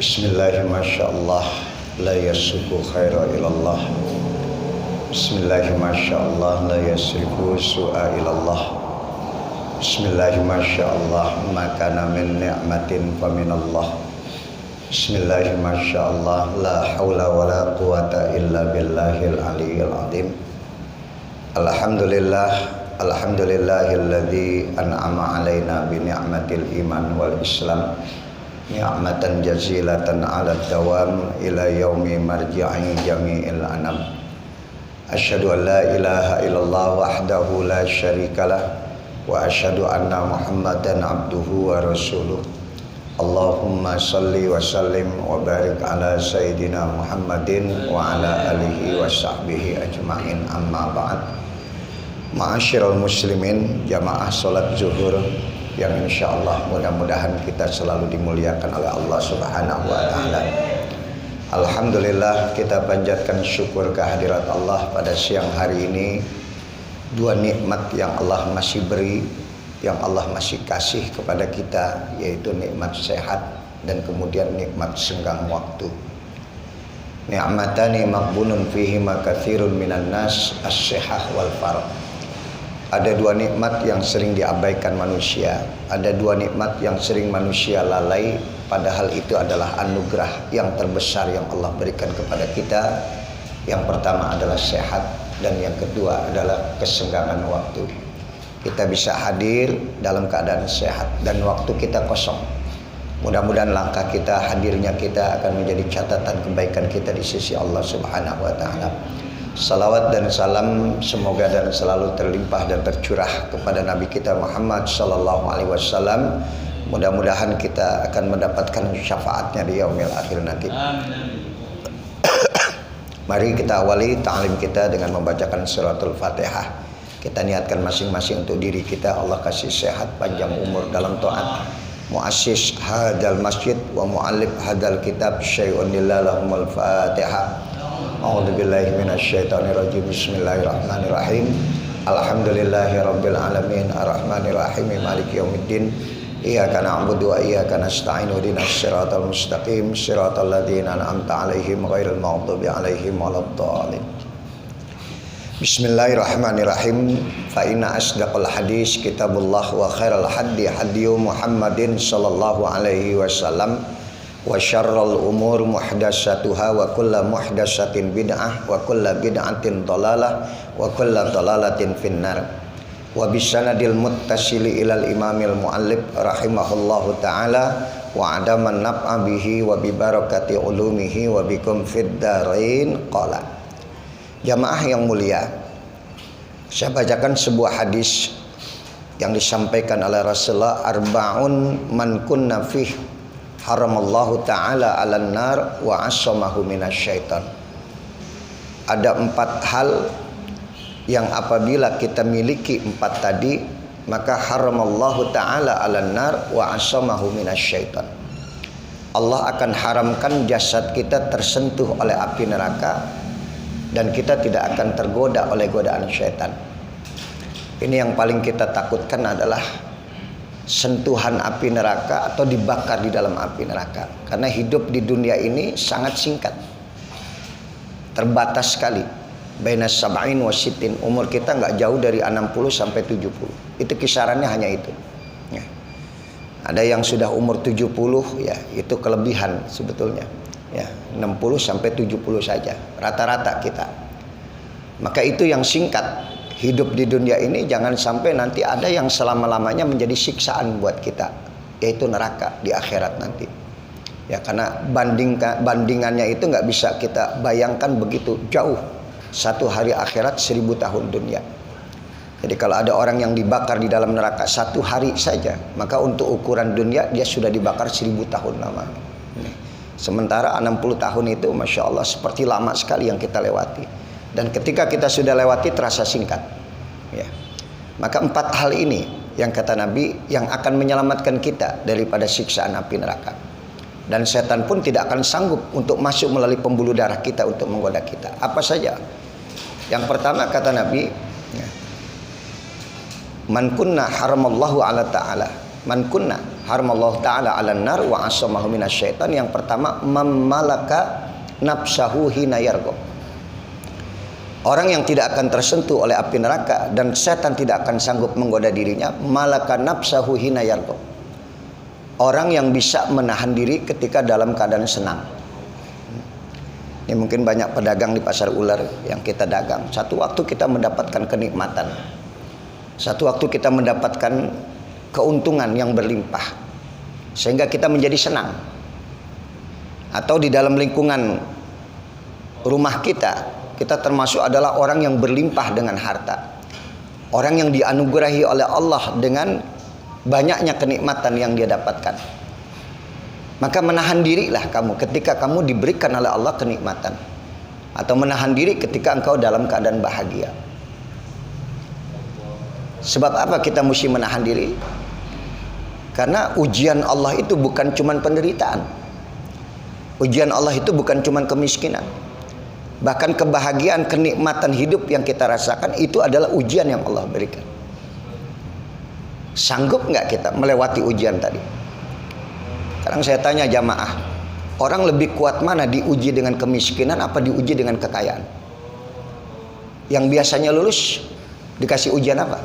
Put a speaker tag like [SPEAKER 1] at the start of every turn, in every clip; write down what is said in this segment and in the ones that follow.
[SPEAKER 1] Bismillahirrahmanirrahim. La yasuku khaira ilallah. Bismillahirrahmanirrahim. La yasrifu su'a ilallah. Bismillahirrahmanirrahim. Makana min ni'matin faminallah. Bismillahirrahmanirrahim. La hawla wa la quwata illa billahil aliyyil azim. Alhamdulillahilladzi an'ama alaina bi ni'matil iman wal islam. Ni'matan jazilatan ala dawam ila yaumi marji'i jami'il anam. Asyhadu an la ilaha illallah wahdahu la syarikalah wa asyhadu anna Muhammadan abduhu wa rasuluh. Allahumma salli wa sallim wa barik ala sayyidina Muhammadin wa ala alihi wa sahbihi ajma'in, amma ba'd. Ma'asyiral muslimin, jamaah salat zuhur yang insyaallah mudah-mudahan kita selalu dimuliakan oleh Allah Subhanahu wa taala. Alhamdulillah, kita panjatkan syukur kehadirat Allah pada siang hari ini. Dua nikmat yang Allah masih beri, yang Allah masih kasih kepada kita, yaitu nikmat sehat dan kemudian nikmat senggang waktu. Ni'matani maqbunun fihi ma katsirun minan nas, as-sihah wal faragh. Ada dua nikmat yang sering diabaikan manusia. Ada dua nikmat yang sering manusia lalai, padahal itu adalah anugerah yang terbesar yang Allah berikan kepada kita. Yang pertama adalah sehat, dan yang kedua adalah kesenggangan waktu. Kita bisa hadir dalam keadaan sehat dan waktu kita kosong. Mudah-mudahan langkah kita, hadirnya kita akan menjadi catatan kebaikan kita di sisi Allah Subhanahu wa taala. Salawat dan salam semoga dan selalu terlimpah dan tercurah kepada Nabi kita Muhammad sallallahu alaihi wasallam. Mudah-mudahan kita akan mendapatkan syafaatnya di yaumil akhir nanti. Mari kita awali ta'lim kita dengan membacakan suratul Fatihah. Kita niatkan masing-masing untuk diri kita, Allah kasih sehat, panjang umur dalam taat. Muassis hadal masjid wa muallif hadal kitab syai'un lillahumul Fatihah. A'udzubillahi minasyaitonirrajim. Bismillahirrahmanirrahim. Alhamdulillahirabbil alamin arrahmanirrahim maliki yaumiddin. Iyyaka na'budu wa iyyaka nasta'in ihdinas siratal mustaqim siratal ladzina an'amta 'alaihim ghairil maghdubi 'alaihim waladdallin. Bismillahirrahmanirrahim. Fa inna asdaqal hadis kitabullah wa khairal hadi hadiyu Muhammadin sallallahu alaihi wasallam. Wa syarrul umur muhdatsatuha wa kullu muhdatsatin bid'ah wa kullu bid'atin dhalalah wa kullu dhalalatin finnar. Wa bisanadil muttasili ilal imamil muallif rahimahullahu taala wa adaman naf'a bihi wa bi barakati ulumihi wa bikum fid dharain qala. Jamaah yang mulia, saya bacakan sebuah hadis yang disampaikan oleh Rasulullah, arba'un man kunna fih haramallahu ta'ala 'alan nar wa 'assamahu minasyaitan. Ada 4 hal yang apabila kita miliki 4 tadi, maka haramallahu ta'ala 'alan nar wa 'assamahu minasyaitan. Allah akan haramkan jasad kita tersentuh oleh api neraka, dan kita tidak akan tergoda oleh godaan syaitan. Ini yang paling kita takutkan adalah sentuhan api neraka atau dibakar di dalam api neraka. Karena hidup di dunia ini sangat singkat, terbatas sekali. Baina sab'in wa sittin, umur kita nggak jauh dari 60 sampai 70. Itu kisarannya hanya itu. Ya. Ada yang sudah umur 70, ya itu kelebihan sebetulnya. Ya, 60 sampai 70 saja rata-rata kita. Maka itu yang singkat. Hidup di dunia ini jangan sampai nanti ada yang selama-lamanya menjadi siksaan buat kita, yaitu neraka di akhirat nanti. Ya, karena bandingannya itu nggak bisa kita bayangkan begitu jauh. Satu hari akhirat 1000 tahun dunia. Jadi kalau ada orang yang dibakar di dalam neraka 1 hari saja, maka untuk ukuran dunia dia sudah dibakar 1000 tahun lamanya. Sementara 60 tahun itu Masya Allah seperti lama sekali yang kita lewati. Dan ketika kita sudah lewati terasa singkat, ya. Maka 4 hal ini yang kata Nabi yang akan menyelamatkan kita daripada siksaan api neraka. Dan setan pun tidak akan sanggup untuk masuk melalui pembuluh darah kita untuk menggoda kita. Apa saja? Yang pertama kata Nabi, ya, man kunna haramallahu ala ta'ala. Man kunna haramallahu taala 'alan nar wa asamahu minasyaitan. Yang pertama, mamalaka nafsahu hina yarqa. Orang yang tidak akan tersentuh oleh api neraka dan setan tidak akan sanggup menggoda dirinya, malaka nafsahu hina yarqa. Orang yang bisa menahan diri ketika dalam keadaan senang. Ini mungkin banyak pedagang di pasar ular yang kita dagang. Satu waktu kita mendapatkan kenikmatan. Satu waktu kita mendapatkan keuntungan yang berlimpah. Sehingga kita menjadi senang. Atau di dalam lingkungan rumah kita termasuk adalah orang yang berlimpah dengan harta. Orang yang dianugerahi oleh Allah dengan banyaknya kenikmatan yang dia dapatkan. Maka menahan dirilah kamu ketika kamu diberikan oleh Allah kenikmatan. Atau menahan diri ketika engkau dalam keadaan bahagia. Sebab apa kita mesti menahan diri? Karena ujian Allah itu bukan cuma penderitaan. Ujian Allah itu bukan cuma kemiskinan. Bahkan kebahagiaan, kenikmatan hidup yang kita rasakan itu adalah ujian yang Allah berikan. Sanggup nggak kita melewati ujian tadi? Sekarang saya tanya jamaah, orang lebih kuat mana diuji dengan kemiskinan apa diuji dengan kekayaan? Yang biasanya lulus dikasih ujian apa?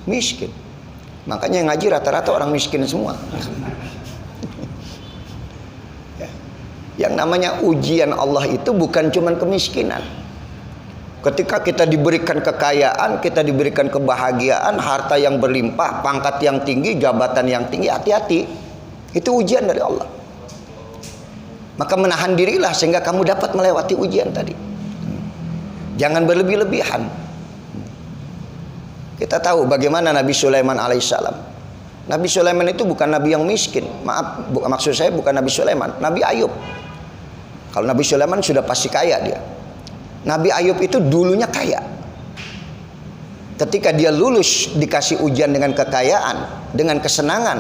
[SPEAKER 1] Miskin. Makanya yang ngaji rata-rata orang miskin semua. Yang namanya ujian Allah itu bukan cuma kemiskinan. Ketika kita diberikan kekayaan, kita diberikan kebahagiaan, harta yang berlimpah, pangkat yang tinggi, jabatan yang tinggi, hati-hati. Itu ujian dari Allah. Maka menahan dirilah sehingga kamu dapat melewati ujian tadi. Jangan berlebih-lebihan. Kita tahu bagaimana Nabi Sulaiman alaihissalam. Nabi Sulaiman itu bukan nabi yang miskin. Maaf, maksud saya bukan Nabi Sulaiman, Nabi Ayub. Kalau Nabi Sulaiman sudah pasti kaya dia. Nabi Ayub itu dulunya kaya. Ketika dia lulus dikasih ujian dengan kekayaan, dengan kesenangan,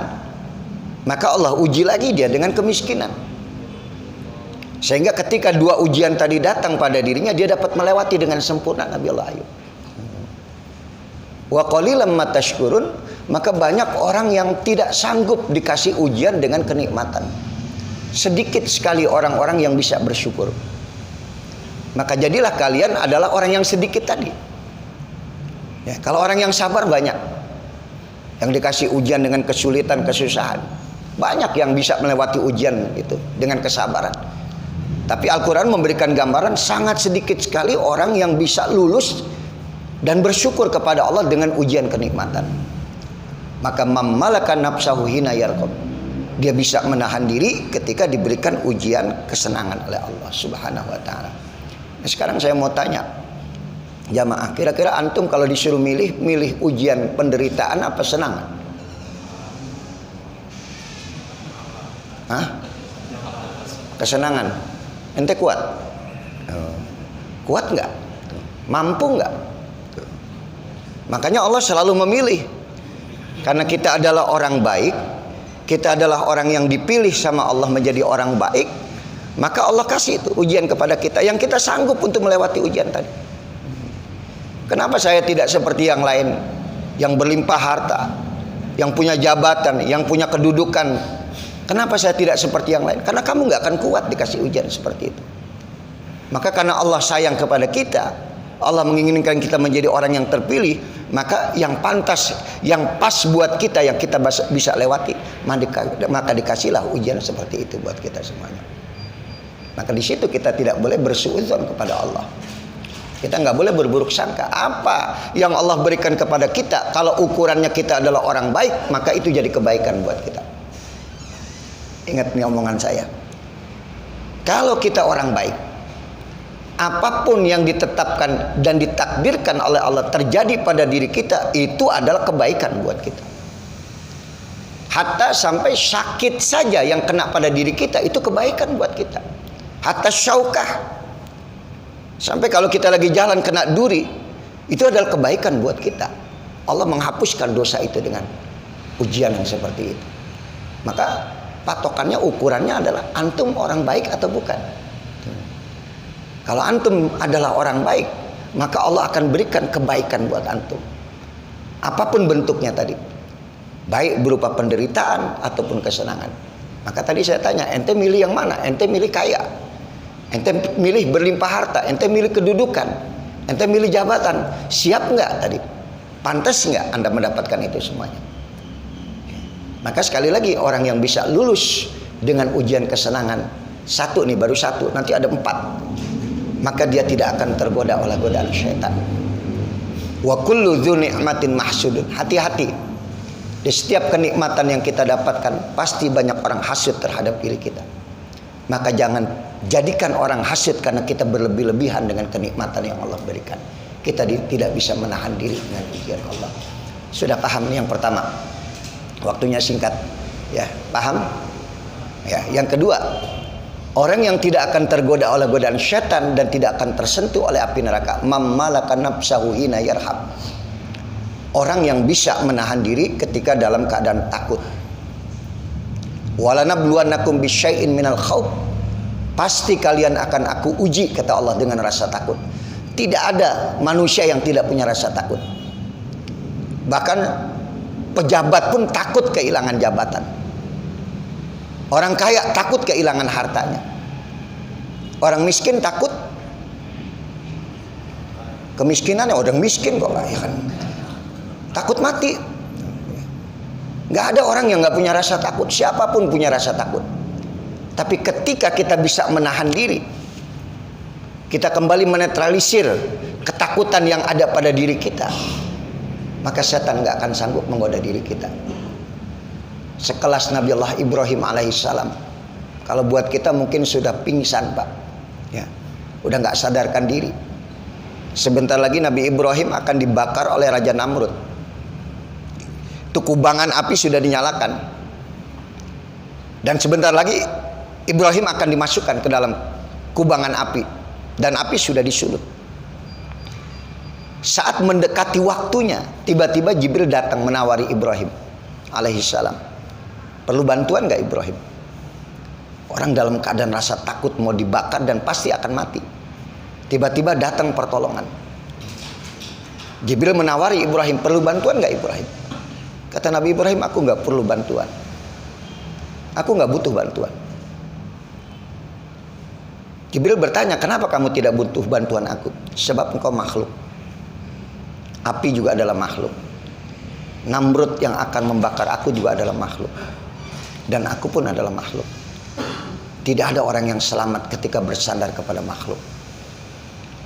[SPEAKER 1] maka Allah uji lagi dia dengan kemiskinan. Sehingga ketika dua ujian tadi datang pada dirinya, dia dapat melewati dengan sempurna. Nabi Allah Ayub. Wa qalilan ma tashkurun, maka banyak orang yang tidak sanggup dikasih ujian dengan kenikmatan. Sedikit sekali orang-orang yang bisa bersyukur. Maka jadilah kalian adalah orang yang sedikit tadi. Ya, kalau orang yang sabar banyak. Yang dikasih ujian dengan kesulitan, kesusahan. Banyak yang bisa melewati ujian itu dengan kesabaran. Tapi Al-Quran memberikan gambaran sangat sedikit sekali orang yang bisa lulus dan bersyukur kepada Allah dengan ujian kenikmatan. Maka mamalakan nafsahu hina yarqab. Dia bisa menahan diri ketika diberikan ujian kesenangan oleh Allah Subhanahu wa taala. Nah, sekarang saya mau tanya jamaah, kira-kira antum kalau disuruh milih ujian penderitaan apa senangan? Hah? Kesenangan. Ente kuat? Kuat nggak? Mampu nggak? Makanya Allah selalu memilih. Karena kita adalah orang baik, kita adalah orang yang dipilih sama Allah menjadi orang baik, maka Allah kasih itu ujian kepada kita yang kita sanggup untuk melewati ujian tadi. Kenapa saya tidak seperti yang lain yang berlimpah harta, yang punya jabatan, yang punya kedudukan? Kenapa saya tidak seperti yang lain? Karena kamu nggak akan kuat dikasih ujian seperti itu. Maka karena Allah sayang kepada kita, Allah menginginkan kita menjadi orang yang terpilih, maka yang pantas, yang pas buat kita, yang kita bisa lewati, maka dikasihlah ujian seperti itu buat kita semuanya. Maka di situ kita tidak boleh bersuudzon kepada Allah. Kita nggak boleh berburuk sangka. Apa yang Allah berikan kepada kita, kalau ukurannya kita adalah orang baik, maka itu jadi kebaikan buat kita. Ingat nih omongan saya. Kalau kita orang baik, apapun yang ditetapkan dan ditakdirkan oleh Allah terjadi pada diri kita, itu adalah kebaikan buat kita. Hatta sampai sakit saja yang kena pada diri kita, itu kebaikan buat kita. Hatta syaukah, sampai kalau kita lagi jalan kena duri, itu adalah kebaikan buat kita. Allah menghapuskan dosa itu dengan ujian yang seperti itu. Maka patokannya, ukurannya adalah antum orang baik atau bukan. Kalau antum adalah orang baik, maka Allah akan berikan kebaikan buat antum. Apapun bentuknya tadi. baik berupa penderitaan ataupun kesenangan. Maka tadi saya tanya, ente milih yang mana? Ente milih kaya, ente milih berlimpah harta, ente milih kedudukan, ente milih jabatan. Siap nggak tadi? Pantas nggak Anda mendapatkan itu semuanya? Maka sekali lagi, orang yang bisa lulus dengan ujian kesenangan satu nih, baru satu, nanti ada 4, maka dia tidak akan tergoda oleh godaan syaitan. Wa kullu dzu ni'matin mahsudun. Hati-hati, di setiap kenikmatan yang kita dapatkan pasti banyak orang hasud terhadap diri kita. Maka jangan jadikan orang hasud karena kita berlebih-lebihan dengan kenikmatan yang Allah berikan. Kita tidak bisa menahan diri dengan ujian Allah. Sudah paham yang pertama? Waktunya singkat, ya, paham? Ya, yang kedua, orang yang tidak akan tergoda oleh godaan syaitan dan tidak akan tersentuh oleh api neraka, mammalaka nafsahu hina yarhab. Orang yang bisa menahan diri ketika dalam keadaan takut. Walanabluwannakum bisyai'in minal khauf. Pasti kalian akan aku uji, kata Allah, dengan rasa takut. Tidak ada manusia yang tidak punya rasa takut. Bahkan pejabat pun takut kehilangan jabatan. Orang kaya takut kehilangan hartanya. Orang miskin takut kemiskinannya. Orang miskin kok ya kan, takut mati. Gak ada orang yang gak punya rasa takut. Siapapun punya rasa takut. Tapi ketika kita bisa menahan diri, kita kembali menetralisir ketakutan yang ada pada diri kita, maka setan gak akan sanggup menggoda diri kita. Sekelas Nabi Allah Ibrahim alaihissalam, kalau buat kita mungkin sudah pingsan, Pak, ya, udah gak sadarkan diri. Sebentar lagi Nabi Ibrahim akan dibakar oleh Raja Namrud. Itu kubangan api sudah dinyalakan, dan sebentar lagi Ibrahim akan dimasukkan ke dalam kubangan api, dan api sudah disulut. Saat mendekati waktunya, tiba-tiba Jibril datang menawari Ibrahim alaihissalam. Perlu bantuan gak Ibrahim? Orang dalam keadaan rasa takut mau dibakar dan pasti akan mati. Tiba-tiba datang pertolongan. Jibril menawari Ibrahim, perlu bantuan gak Ibrahim? Kata Nabi Ibrahim, aku gak perlu bantuan. Aku gak butuh bantuan. Jibril bertanya, kenapa kamu tidak butuh bantuan aku? Sebab engkau makhluk. Api juga adalah makhluk. Namrud yang akan membakar aku juga adalah makhluk. Dan aku pun adalah makhluk. Tidak ada orang yang selamat ketika bersandar kepada makhluk.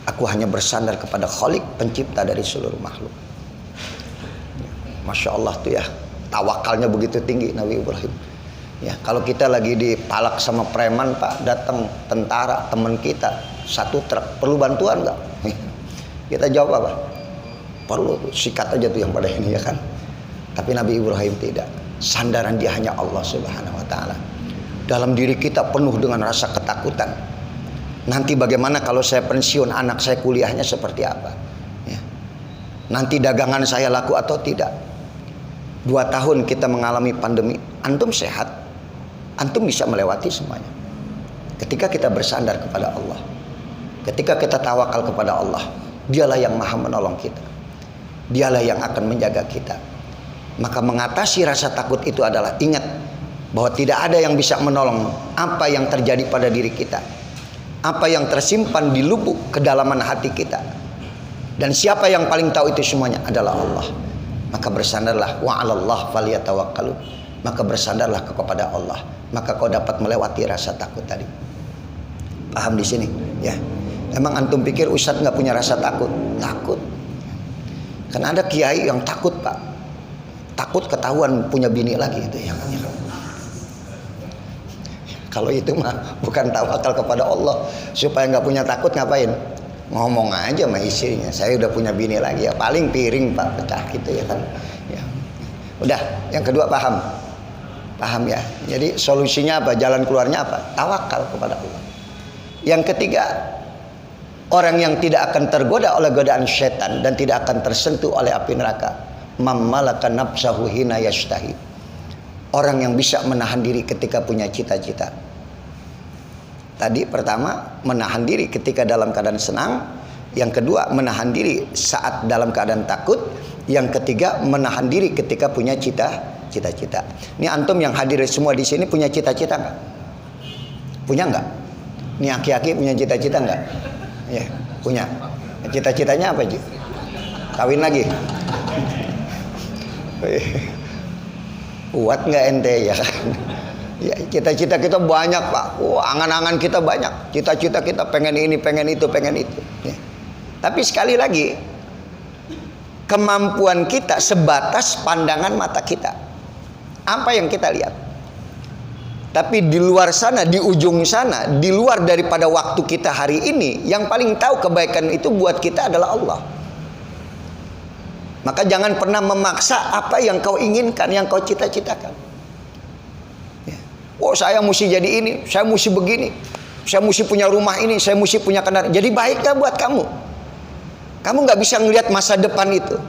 [SPEAKER 1] Aku hanya bersandar kepada Khalik, pencipta dari seluruh makhluk. Masya Allah tuh ya, tawakalnya begitu tinggi Nabi Ibrahim. Ya, kalau kita lagi dipalak sama preman, Pak, datang tentara teman kita 1 truk, perlu bantuan nggak? Kita jawab apa? Perlu, sikat aja tuh yang pada ini, ya kan? Tapi Nabi Ibrahim tidak. Sandaran dia hanya Allah Subhanahu wa ta'ala. Dalam diri kita penuh dengan rasa ketakutan. Nanti bagaimana kalau saya pensiun, anak saya kuliahnya seperti apa? Ya. Nanti dagangan saya laku atau tidak? 2 tahun kita mengalami pandemi, antum sehat, antum bisa melewati semuanya. Ketika kita bersandar kepada Allah, ketika kita tawakal kepada Allah, dialah yang maha menolong kita, dialah yang akan menjaga kita. Maka mengatasi rasa takut itu adalah ingat bahwa tidak ada yang bisa menolong apa yang terjadi pada diri kita, apa yang tersimpan di lubuk kedalaman hati kita. Dan siapa yang paling tahu itu semuanya adalah Allah. Maka bersandarlah, wa 'alallah falyatawakkalu. Maka bersandarlah kepada Allah, maka kau dapat melewati rasa takut tadi. Paham di sini? Ya. Emang antum pikir ustadz nggak punya rasa takut? Takut. Karena ada kiai yang takut, Pak. Takut ketahuan punya bini lagi itu ya kan. Kalau itu mah bukan tawakal kepada Allah. Supaya nggak punya takut ngapain? Ngomong aja sama istrinya, saya udah punya bini lagi, ya paling piring Pak pecah gitu ya kan. Ya. Udah, yang kedua paham? Paham ya. Jadi solusinya apa? Jalan keluarnya apa? Tawakal kepada Allah. Yang ketiga, orang yang tidak akan tergoda oleh godaan syaitan dan tidak akan tersentuh oleh api neraka, mammalaka nafsahu hina yashtahi. Orang yang bisa menahan diri ketika punya cita-cita. Tadi pertama, menahan diri ketika dalam keadaan senang. Yang kedua, menahan diri saat dalam keadaan takut. Yang ketiga, menahan diri ketika punya cita-cita. Ini antum yang hadir semua di sini punya cita-cita nggak? Punya nggak? Ini aki-aki punya cita-cita nggak? Ya, punya. Cita-citanya apa, Ji? Kawin lagi? Kuat nggak ente ya kan? Ya, cita-cita kita banyak, Pak. Angan-angan kita banyak. Cita-cita kita pengen ini, pengen itu, pengen itu. Ya. Tapi sekali lagi, kemampuan kita sebatas pandangan mata kita. Apa yang kita lihat. Tapi di luar sana, di ujung sana, di luar daripada waktu kita hari ini, yang paling tahu kebaikan itu buat kita adalah Allah. Maka jangan pernah memaksa apa yang kau inginkan, yang kau cita-citakan. Ya. Oh, saya mesti jadi ini, saya mesti begini, saya mesti punya rumah ini, saya mesti punya kendaraan. Jadi baiklah buat kamu. Kamu nggak bisa ngelihat masa depan itu.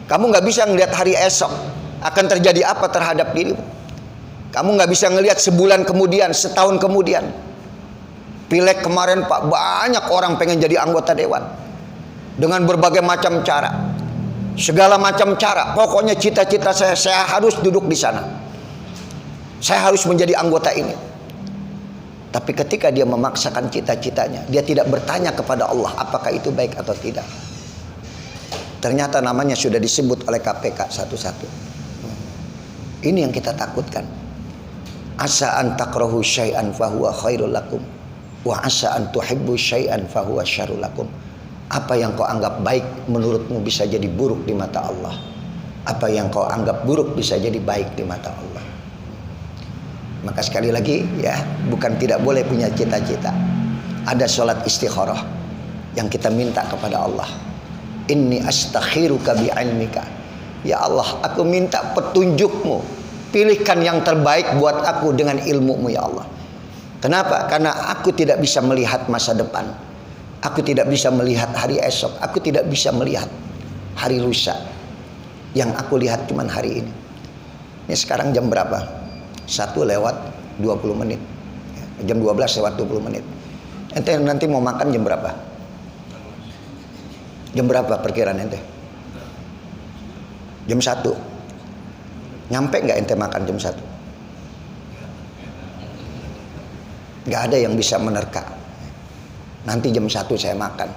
[SPEAKER 1] Kamu nggak bisa ngelihat hari esok akan terjadi apa terhadap dirimu. Kamu nggak bisa ngelihat sebulan kemudian, setahun kemudian. Pileg kemarin, Pak, banyak orang pengen jadi anggota dewan dengan berbagai macam cara. Segala macam cara, pokoknya cita-cita saya harus duduk di sana. Saya harus menjadi anggota ini. Tapi ketika dia memaksakan cita-citanya, dia tidak bertanya kepada Allah apakah itu baik atau tidak. Ternyata namanya sudah disebut oleh KPK satu-satu. Ini yang kita takutkan. Asa an takrahu syai'an fahuwa khairul lakum wa asa an tuhibbu syai'an fahuwa syarrul lakum. Apa yang kau anggap baik menurutmu bisa jadi buruk di mata Allah. Apa yang kau anggap buruk bisa jadi baik di mata Allah. Maka sekali lagi ya, bukan tidak boleh punya cita-cita. Ada sholat istikharah yang kita minta kepada Allah. Inni astakhiruka bi'ilmika. Ya Allah, aku minta petunjukmu. Pilihkan yang terbaik buat aku dengan ilmumu ya Allah. Kenapa? Karena aku tidak bisa melihat masa depan. Aku tidak bisa melihat hari esok. Aku tidak bisa melihat hari lusa. Yang aku lihat cuma hari ini. Ini sekarang jam berapa? 1:20 menit. Jam 12 lewat 20 menit. Ente nanti mau makan jam berapa? Jam berapa perkiraan ente? Jam 1. Nyampe nggak ente makan jam 1? Nggak ada yang bisa menerka. Nanti jam 1 saya makan.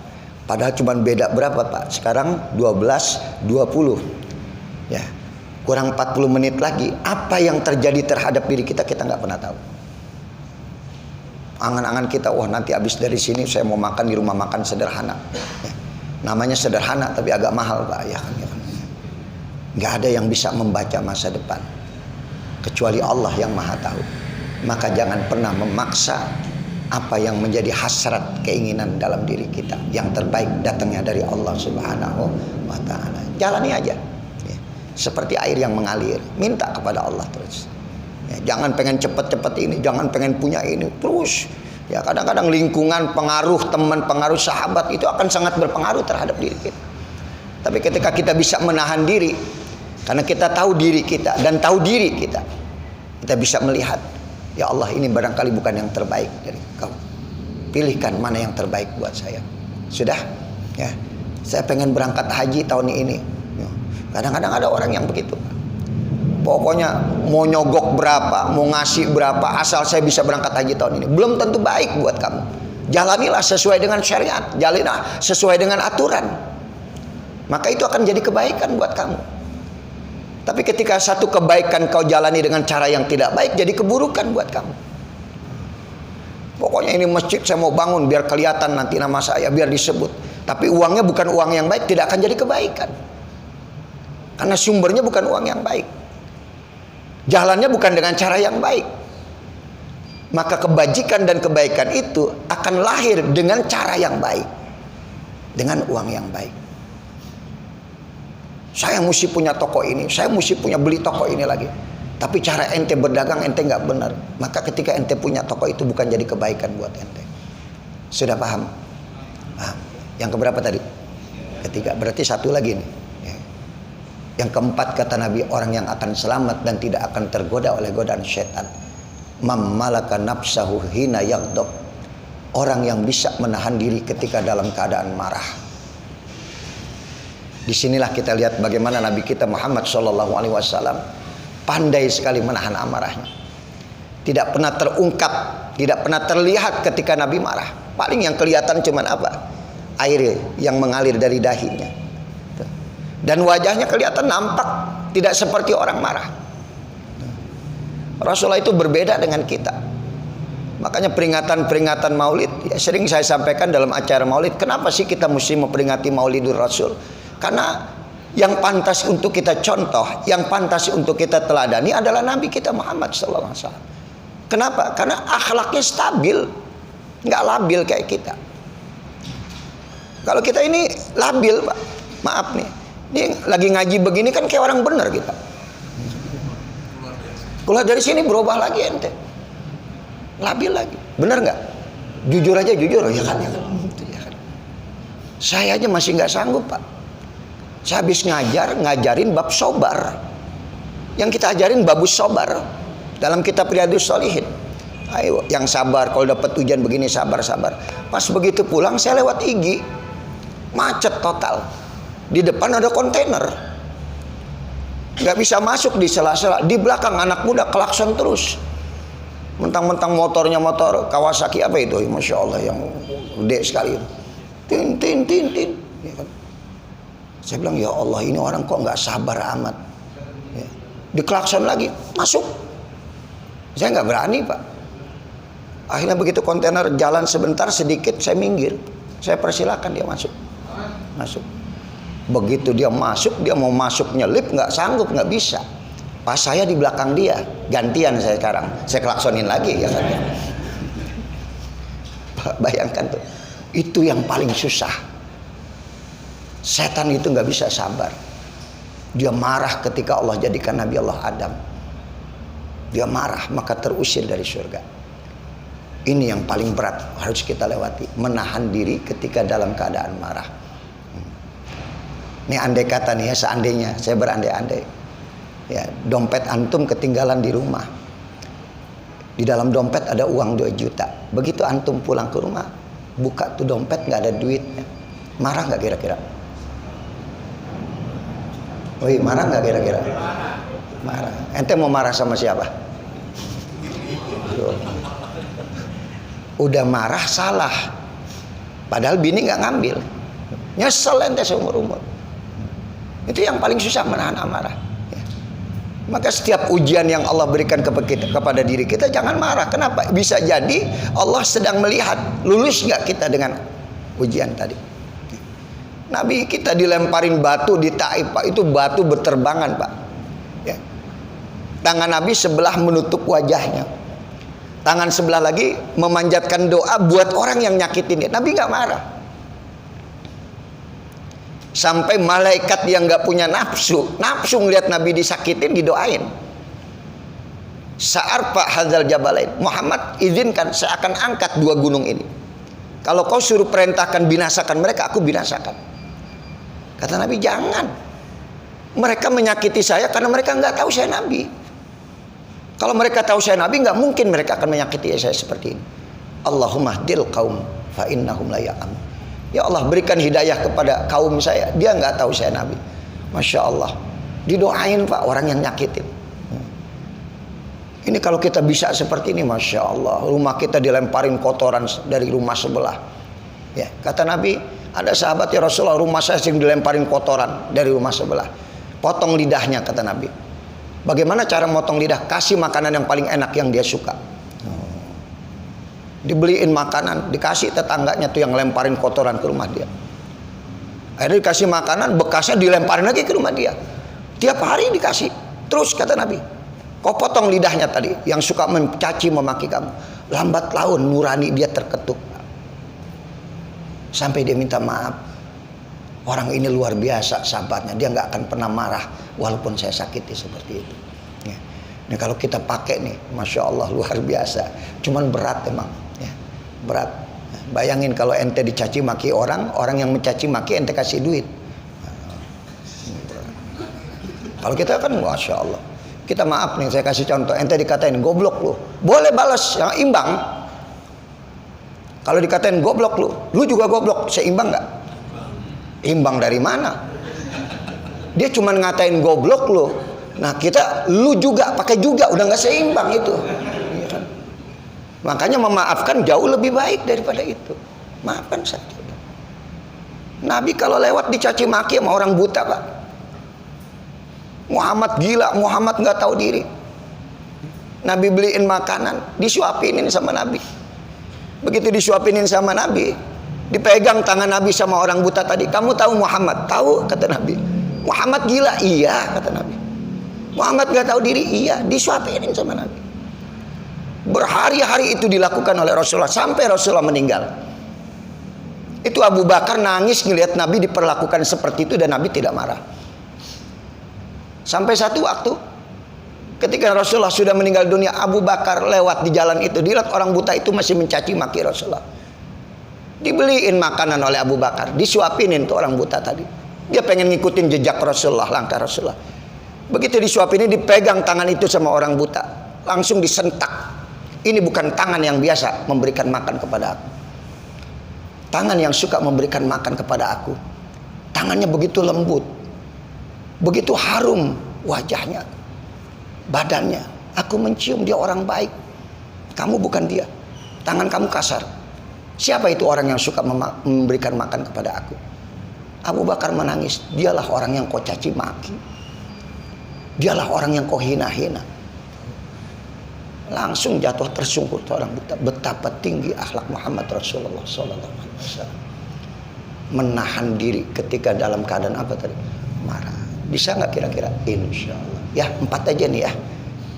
[SPEAKER 1] Padahal cuma beda berapa, Pak? Sekarang 12:20. Ya. Kurang 40 menit lagi. Apa yang terjadi terhadap diri kita nggak pernah tahu. Angan-angan kita, wah nanti habis dari sini saya mau makan di rumah makan sederhana. Ya. Namanya sederhana tapi agak mahal, Pak. Ya kan? Nggak ada yang bisa membaca masa depan kecuali Allah yang Maha Tahu. Maka jangan pernah memaksa apa yang menjadi hasrat keinginan dalam diri kita. Yang terbaik datangnya dari Allah Subhanahu wa ta'ala. Jalani aja ya. Seperti air yang mengalir. Minta kepada Allah terus ya. Jangan pengen cepet-cepet ini, jangan pengen punya ini terus ya. Kadang-kadang lingkungan, pengaruh teman, pengaruh sahabat itu akan sangat berpengaruh terhadap diri kita. Tapi ketika kita bisa menahan diri, karena kita tahu diri kita dan tahu diri kita bisa melihat, ya Allah, ini barangkali bukan yang terbaik dari kau. Pilihkan mana yang terbaik buat saya. Sudah ya, saya pengen berangkat haji tahun ini. Kadang-kadang ada orang yang begitu. Pokoknya mau nyogok berapa, mau ngasih berapa, asal saya bisa berangkat haji tahun ini. Belum tentu baik buat kamu. Jalanilah sesuai dengan syariat, jalanilah sesuai dengan aturan. Maka itu akan jadi kebaikan buat kamu. Tapi ketika satu kebaikan kau jalani dengan cara yang tidak baik, jadi keburukan buat kamu. Pokoknya ini masjid saya mau bangun biar kelihatan nanti nama saya, biar disebut. Tapi uangnya bukan uang yang baik, tidak akan jadi kebaikan. Karena sumbernya bukan uang yang baik. Jalannya bukan dengan cara yang baik. Maka kebajikan dan kebaikan itu akan lahir dengan cara yang baik. Dengan uang yang baik. Saya mesti punya toko ini, saya mesti punya beli toko ini lagi. Tapi cara ente berdagang ente nggak benar. Maka ketika ente punya toko itu bukan jadi kebaikan buat ente. Sudah paham? Paham. Yang keberapa tadi? Ketiga. Berarti satu lagi nih. Yang keempat kata Nabi, orang yang akan selamat dan tidak akan tergoda oleh godaan setan. Mammalaka nafsahu hina yaghdab. Orang yang bisa menahan diri ketika dalam keadaan marah. Disinilah kita lihat bagaimana Nabi kita Muhammad SAW pandai sekali menahan amarahnya. Tidak pernah terungkap, tidak pernah terlihat ketika Nabi marah. Paling yang kelihatan cuman apa? Air yang mengalir dari dahinya. Dan wajahnya kelihatan nampak, tidak seperti orang marah. Rasulullah itu berbeda dengan kita. Makanya peringatan-peringatan Maulid ya, sering saya sampaikan dalam acara Maulid. Kenapa sih kita mesti memperingati Maulidur Rasul? Karena yang pantas untuk kita contoh, yang pantas untuk kita teladani adalah Nabi kita Muhammad SAW. Kenapa? Karena akhlaknya stabil, nggak labil kayak kita. Kalau kita ini labil, Pak. Maaf nih, ini lagi ngaji begini kan kayak orang benar kita. Keluar dari sini berubah lagi ente, labil lagi, benar nggak? Jujur aja, jujur ya kan, ya kan? Saya aja masih nggak sanggup, Pak. Saya habis ngajarin bab sobar. Yang kita ajarin babus sobar dalam kitab Riyadhus Shalihin. Ayo, yang sabar, kalau dapat ujian begini sabar. Pas begitu pulang saya lewat Igi, macet total. Di depan ada kontainer, nggak bisa masuk di sela-sela. Di belakang anak muda klakson terus. Mentang-mentang motornya motor Kawasaki apa itu? Masya Allah yang gede sekali. Tin. Ya kan? Saya bilang ya Allah, ini orang kok nggak sabar amat. Ya. Diklakson lagi, masuk. Saya nggak berani, Pak. Akhirnya begitu kontainer jalan sebentar sedikit, saya minggir. Saya persilakan dia masuk. Begitu dia masuk, dia mau masuk nyelip, nggak sanggup, nggak bisa. Pas saya di belakang dia, gantian saya sekarang. Saya klaksonin lagi ya kan. Bayangkan tuh, itu yang paling susah. Setan itu nggak bisa sabar. Dia marah ketika Allah jadikan Nabi Allah Adam. Dia marah maka terusir dari surga. Ini yang paling berat harus kita lewati, menahan diri ketika dalam keadaan marah. Ini andai kata nih ya, seandainya saya berandai-andai ya, dompet antum ketinggalan di rumah, di dalam dompet ada uang 2 juta. Begitu antum pulang ke rumah, buka tuh dompet nggak ada duitnya, marah nggak kira-kira? Woi, marah nggak kira-kira? Marah. Ente mau marah sama siapa? Udah marah salah, padahal bini nggak ngambil, nyesel ente seumur umur. Itu yang paling susah, menahan amarah. Ya. Maka setiap ujian yang Allah berikan kepada diri kita jangan marah. Kenapa? Bisa jadi Allah sedang melihat lulus nggak kita dengan ujian tadi. Nabi kita dilemparin batu di Taif, Pak. Itu batu berterbangan, Pak. Ya. Tangan Nabi sebelah menutup wajahnya, tangan sebelah lagi memanjatkan doa buat orang yang nyakitin dia. Nabi nggak marah. Sampai malaikat yang nggak punya nafsu ngeliat Nabi disakitin didoain. Sa'ar Pak Hadzal Jabalain, Muhammad izinkan saya akan angkat 2 gunung ini. Kalau kau suruh perintahkan binasakan mereka, aku binasakan. Kata Nabi jangan. Mereka menyakiti saya karena mereka nggak tahu saya Nabi. Kalau mereka tahu saya Nabi, nggak mungkin mereka akan menyakiti saya seperti ini. Allahumma hdil qaum fa innahum la ya'lamun. Ya Allah, berikan hidayah kepada kaum saya, dia nggak tahu saya Nabi. Masya Allah, didoain Pak orang yang nyakitin. Ini kalau kita bisa seperti ini, Masya Allah, rumah kita dilemparin kotoran dari rumah sebelah. Ya, kata Nabi, ada sahabat ya Rasulullah, rumah saya sering dilemparin kotoran dari rumah sebelah. Potong lidahnya, kata Nabi. Bagaimana cara motong lidah? Kasih makanan yang paling enak yang dia suka. Dibeliin makanan, dikasih tetangganya tuh yang lemparin kotoran ke rumah dia. Akhirnya dikasih makanan, bekasnya dilemparin lagi ke rumah dia. Tiap hari dikasih. Terus kata Nabi, kau potong lidahnya tadi yang suka mencaci memaki kamu. Lambat laun nurani dia terketuk. Sampai dia minta maaf. Orang ini luar biasa sahabatnya, dia nggak akan pernah marah walaupun saya sakiti seperti itu. Ya. Nah, kalau kita pakai nih, Masya Allah luar biasa. Cuman berat emang, ya. Berat. Nah, bayangin kalau ente dicaci maki orang yang mencaci maki ente kasih duit. Kalau kita kan Masya Allah, kita maaf nih, saya kasih contoh, ente dikatain goblok lu, boleh balas yang imbang. Kalau dikatain goblok lu juga goblok, seimbang nggak? Imbang dari mana? Dia cuma ngatain goblok lu, Nah kita, lu juga, pakai juga, udah nggak seimbang itu. Ya kan? Makanya memaafkan jauh lebih baik daripada itu. Maafkan saja. Nabi kalau lewat dicaci maki sama orang buta, Pak. Muhammad gila, Muhammad nggak tahu diri. Nabi beliin makanan, disuapinin sama Nabi. Begitu disuapinin sama Nabi, dipegang tangan Nabi sama orang buta tadi. Kamu tahu Muhammad? Tahu, kata Nabi. Muhammad gila? Iya, kata Nabi. Muhammad nggak tahu diri? Iya, disuapinin sama Nabi. Berhari-hari itu dilakukan oleh Rasulullah sampai Rasulullah meninggal. Itu Abu Bakar nangis ngelihat Nabi diperlakukan seperti itu dan Nabi tidak marah. Sampai satu waktu ketika Rasulullah sudah meninggal dunia, Abu Bakar lewat di jalan itu, dilihat orang buta itu masih mencaci maki Rasulullah. Dibeliin makanan oleh Abu Bakar, disuapinin tuh orang buta tadi. Dia pengen ngikutin jejak Rasulullah, langkah Rasulullah. Begitu disuapinin, dipegang tangan itu sama orang buta, langsung disentak. Ini bukan tangan yang biasa memberikan makan kepada aku. Tangan yang suka memberikan makan kepada aku. Tangannya begitu lembut, begitu harum wajahnya, badannya. Aku mencium dia orang baik. Kamu bukan dia. Tangan kamu kasar. Siapa itu orang yang suka memberikan makan kepada aku? Abu Bakar menangis. Dialah orang yang kau caci maki. Dialah orang yang kau hina-hina. Langsung jatuh tersungkur seorang buta. Betapa tinggi akhlak Muhammad Rasulullah SAW. Menahan diri ketika dalam keadaan apa tadi? Marah. Bisa nggak kira-kira? Insya Allah. Ya 4 aja nih ya.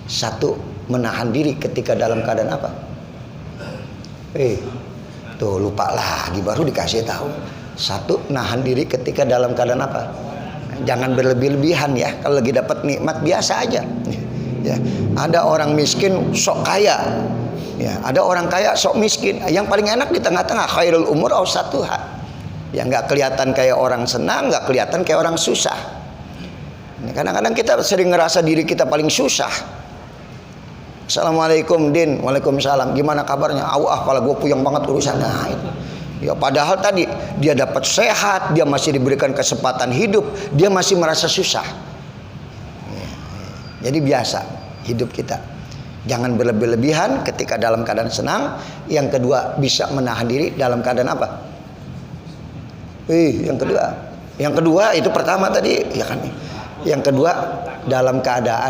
[SPEAKER 1] 1, menahan diri ketika dalam keadaan apa? Tuh lupa lagi, baru dikasih tahu. 1, nahan diri ketika dalam keadaan apa? Jangan berlebih-lebihan ya. Kalau lagi dapat nikmat biasa aja. Ya, ada orang miskin sok kaya. Ya, ada orang kaya sok miskin. Yang paling enak di tengah-tengah, khairul umur awsatuha. Ya nggak kelihatan kayak orang senang, nggak kelihatan kayak orang susah. Kadang-kadang kita sering ngerasa diri kita paling susah. Assalamualaikum Din. Waalaikumsalam. Gimana kabarnya? Kepala gue puyeng banget urusan. Nah itu. Ya padahal tadi dia dapat sehat, dia masih diberikan kesempatan hidup, dia masih merasa susah. Ya. Jadi biasa hidup kita. Jangan berlebih-lebihan ketika dalam keadaan senang. Yang kedua, bisa menahan diri dalam keadaan apa? Yang kedua itu pertama tadi, ya kan? Yang kedua, dalam keadaan